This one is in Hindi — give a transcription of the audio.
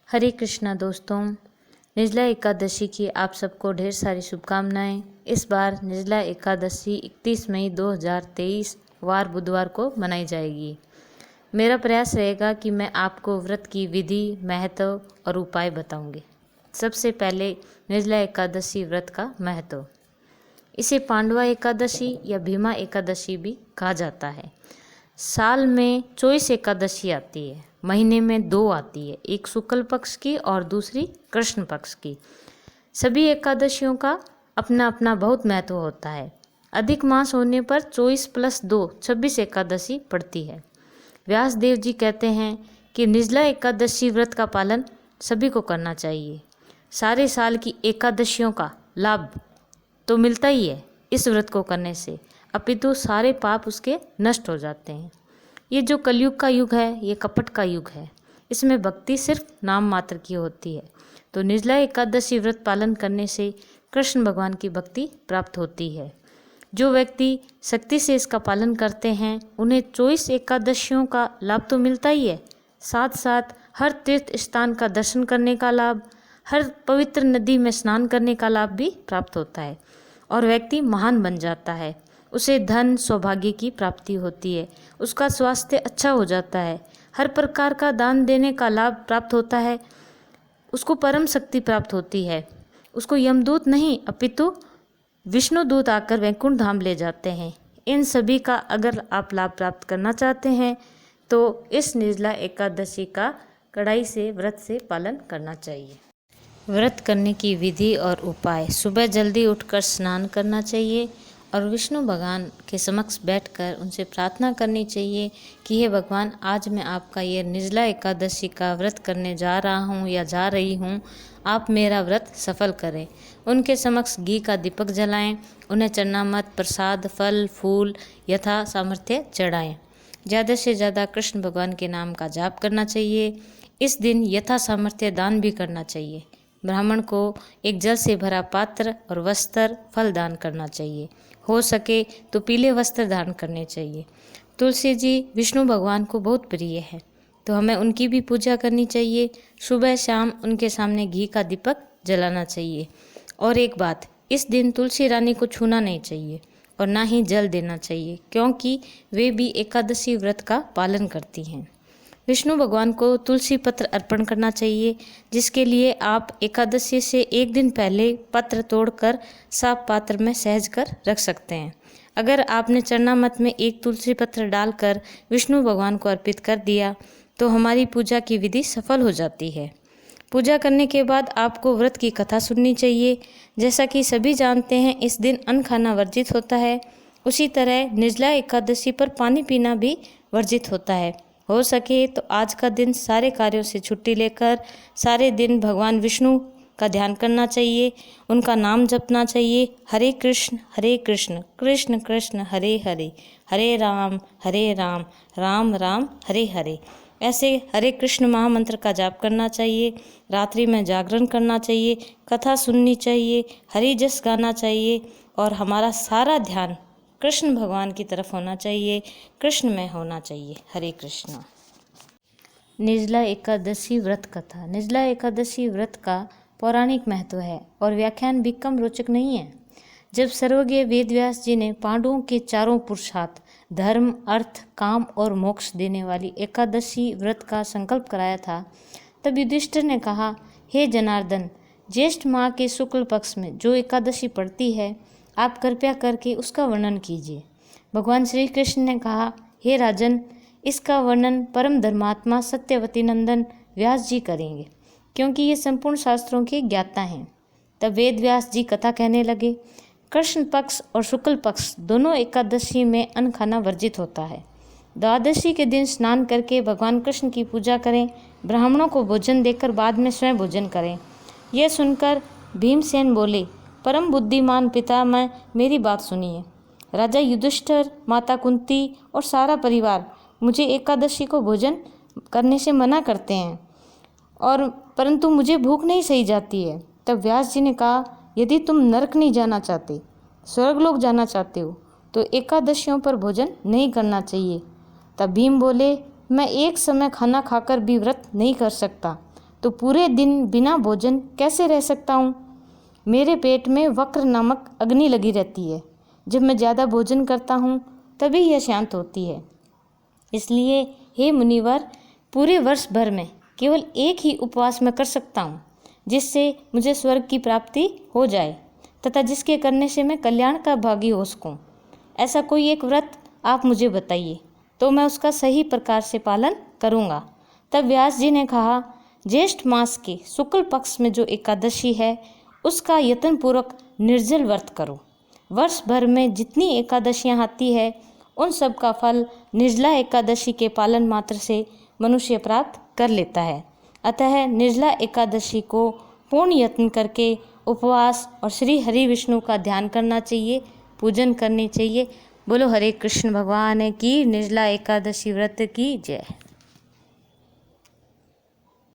हरे कृष्णा दोस्तों, निर्जला एकादशी की आप सबको ढेर सारी शुभकामनाएं। इस बार निर्जला एकादशी 31 मई 2023 वार बुधवार को मनाई जाएगी। मेरा प्रयास रहेगा कि मैं आपको व्रत की विधि, महत्व और उपाय बताऊंगी। सबसे पहले निर्जला एकादशी व्रत का महत्व। इसे पांडवा एकादशी या भीमा एकादशी भी कहा जाता है। साल में 24 एकादशी आती है, महीने में 2 आती है, एक शुक्ल पक्ष की और दूसरी कृष्ण पक्ष की। सभी एकादशियों का अपना अपना बहुत महत्व होता है। अधिक मास होने पर 24 + 2 26 एकादशी पड़ती है। व्यास देव जी कहते हैं कि निर्जला एकादशी व्रत का पालन सभी को करना चाहिए। सारे साल की एकादशियों का लाभ तो मिलता ही है इस व्रत को करने से, अपितु सारे पाप उसके नष्ट हो जाते हैं। ये जो कलयुग का युग है, ये कपट का युग है। इसमें भक्ति सिर्फ नाम मात्र की होती है। तो निर्जला एकादशी व्रत पालन करने से कृष्ण भगवान की भक्ति प्राप्त होती है। जो व्यक्ति सख्ती से इसका पालन करते हैं, उन्हें 24 एकादशियों का लाभ तो मिलता ही है, साथ साथ हर तीर्थ स्थान का दर्शन करने का लाभ, हर पवित्र नदी में स्नान करने का लाभ भी प्राप्त होता है और व्यक्ति महान बन जाता है। उसे धन सौभाग्य की प्राप्ति होती है, उसका स्वास्थ्य अच्छा हो जाता है, हर प्रकार का दान देने का लाभ प्राप्त होता है, उसको परम शक्ति प्राप्त होती है। उसको यमदूत नहीं अपितु विष्णु दूत आकर वैकुंठ धाम ले जाते हैं। इन सभी का अगर आप लाभ प्राप्त करना चाहते हैं तो इस निर्जला एकादशी का कड़ाई से व्रत से पालन करना चाहिए। व्रत करने की विधि और उपाय। सुबह जल्दी उठकर स्नान करना चाहिए और विष्णु भगवान के समक्ष बैठकर उनसे प्रार्थना करनी चाहिए कि हे भगवान, आज मैं आपका ये निर्जला एकादशी का व्रत करने जा रहा हूँ या जा रही हूँ, आप मेरा व्रत सफल करें। उनके समक्ष घी का दीपक जलाएं, उन्हें चरणामृत, प्रसाद, फल, फूल यथा सामर्थ्य चढ़ाएं। ज़्यादा से ज़्यादा कृष्ण भगवान के नाम का जाप करना चाहिए। इस दिन यथा सामर्थ्य दान भी करना चाहिए। ब्राह्मण को एक जल से भरा पात्र और वस्त्र, फल दान करना चाहिए। हो सके तो पीले वस्त्र दान करने चाहिए। तुलसी जी विष्णु भगवान को बहुत प्रिय है, तो हमें उनकी भी पूजा करनी चाहिए। सुबह शाम उनके सामने घी का दीपक जलाना चाहिए। और एक बात, इस दिन तुलसी रानी को छूना नहीं चाहिए और ना ही जल देना चाहिए, क्योंकि वे भी एकादशी व्रत का पालन करती हैं। विष्णु भगवान को तुलसी पत्र अर्पण करना चाहिए, जिसके लिए आप एकादशी से एक दिन पहले पत्र तोड़कर साफ पात्र में सहज कर रख सकते हैं। अगर आपने चरणामृत में एक तुलसी पत्र डालकर विष्णु भगवान को अर्पित कर दिया तो हमारी पूजा की विधि सफल हो जाती है। पूजा करने के बाद आपको व्रत की कथा सुननी चाहिए। जैसा कि सभी जानते हैं, इस दिन अन्न खाना वर्जित होता है, उसी तरह निर्जला एकादशी पर पानी पीना भी वर्जित होता है। हो सके तो आज का दिन सारे कार्यों से छुट्टी लेकर सारे दिन भगवान विष्णु का ध्यान करना चाहिए, उनका नाम जपना चाहिए। हरे कृष्ण कृष्ण कृष्ण हरे हरे, हरे राम राम राम हरे हरे। ऐसे हरे कृष्ण महामंत्र का जाप करना चाहिए। रात्रि में जागरण करना चाहिए, कथा सुननी चाहिए, हरि जस गाना चाहिए और हमारा सारा ध्यान कृष्ण भगवान की तरफ होना चाहिए, कृष्ण में होना चाहिए। हरे कृष्णा। निर्जला एकादशी व्रत कथा। निर्जला एकादशी व्रत का पौराणिक महत्व है और व्याख्यान भी कम रोचक नहीं है। जब सर्वज्ञ वेदव्यास जी ने पांडवों के चारों पुरुषार्थ धर्म, अर्थ, काम और मोक्ष देने वाली एकादशी व्रत का संकल्प कराया था, तब युधिष्ठिर ने कहा, हे जनार्दन, ज्येष्ठ माह के शुक्ल पक्ष में जो एकादशी पड़ती है, आप कृपया करके उसका वर्णन कीजिए। भगवान श्री कृष्ण ने कहा, हे राजन, इसका वर्णन परम धर्मात्मा सत्यवती नंदन व्यास जी करेंगे, क्योंकि ये संपूर्ण शास्त्रों के ज्ञाता हैं। तब वेद व्यास जी कथा कहने लगे। कृष्ण पक्ष और शुक्ल पक्ष दोनों एकादशी में अन्न खाना वर्जित होता है। द्वादशी के दिन स्नान करके भगवान कृष्ण की पूजा करें, ब्राह्मणों को भोजन देकर बाद में स्वयं भोजन करें। यह सुनकर भीमसेन बोले, परम बुद्धिमान पितामह, मेरी बात सुनिए। राजा युधिष्ठिर, माता कुंती और सारा परिवार मुझे एकादशी को भोजन करने से मना करते हैं और परंतु मुझे भूख नहीं सही जाती है। तब व्यास जी ने कहा, यदि तुम नरक नहीं जाना चाहते, स्वर्गलोक जाना चाहते हो, तो एकादशियों पर भोजन नहीं करना चाहिए। तब भीम बोले, मैं एक समय खाना खाकर भी व्रत नहीं कर सकता, तो पूरे दिन बिना भोजन कैसे रह सकता हूँ। मेरे पेट में वक्र नामक अग्नि लगी रहती है। जब मैं ज़्यादा भोजन करता हूँ तभी यह शांत होती है। इसलिए हे मुनिवर, पूरे वर्ष भर में केवल एक ही उपवास मैं कर सकता हूँ, जिससे मुझे स्वर्ग की प्राप्ति हो जाए तथा जिसके करने से मैं कल्याण का भागी हो सकूँ। ऐसा कोई एक व्रत आप मुझे बताइए, तो मैं उसका सही प्रकार से पालन करूँगा। तब व्यास जी ने कहा, ज्येष्ठ मास के शुक्ल पक्ष में जो एकादशी है उसका यत्नपूर्वक निर्जल व्रत करो। वर्ष भर में जितनी एकादशियाँ आती है उन सब का फल निर्जला एकादशी के पालन मात्र से मनुष्य प्राप्त कर लेता है। अतः निर्जला एकादशी को पूर्ण यत्न करके उपवास और श्री हरि विष्णु का ध्यान करना चाहिए, पूजन करनी चाहिए। बोलो हरे कृष्ण भगवान की, निर्जला एकादशी व्रत की जय।